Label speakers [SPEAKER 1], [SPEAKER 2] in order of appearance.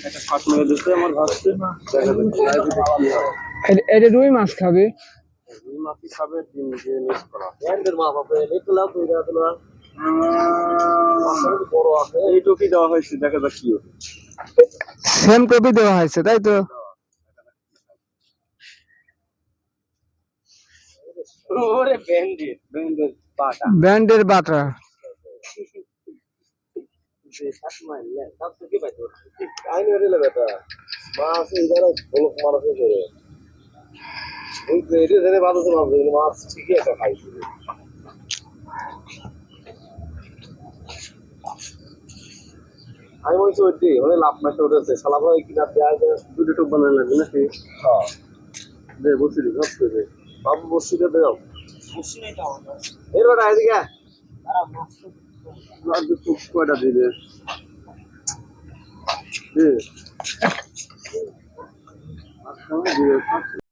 [SPEAKER 1] একটা শট মেরে দিচ্ছে আমার ভাবছে
[SPEAKER 2] এটা রুই মাছ খাবে।
[SPEAKER 1] রুই মাছই খাবে, ডিম দিয়ে মিক্স করা। বড় আছে, এই টুকি দেওয়া হয়েছে, দেখা যাক কি হবে।
[SPEAKER 2] সেম কপি দেওয়া হয়েছে তাই তো।
[SPEAKER 1] ওরে ব্যান্ডেড ব্যান্ডেড বাটা,
[SPEAKER 2] ব্যান্ডের বাটা।
[SPEAKER 1] যে সাত মাইল সব থেকে পাইতো আইন হয়ে গেল বেটা। মাছ এইবার বড় মাছ করে ওই যে ধরে বাঁধাতে পারবে মাছ, ঠিকই একটা খাইছে। আমি বলছি ওই দিই ওই লাভ মাছটা উঠেছে শালা ভাই কিনা পেঁয়াজ দুটো টুক বানানো লাগবে নাকি? হ্যাঁ দে বসি দি সব করে বাবু বসি দে দাও। বসি নাই তো আমার এর বেটা এদিকে আরে মাছ তো কয়টা দিবে দে আর খাওয়া দিবে।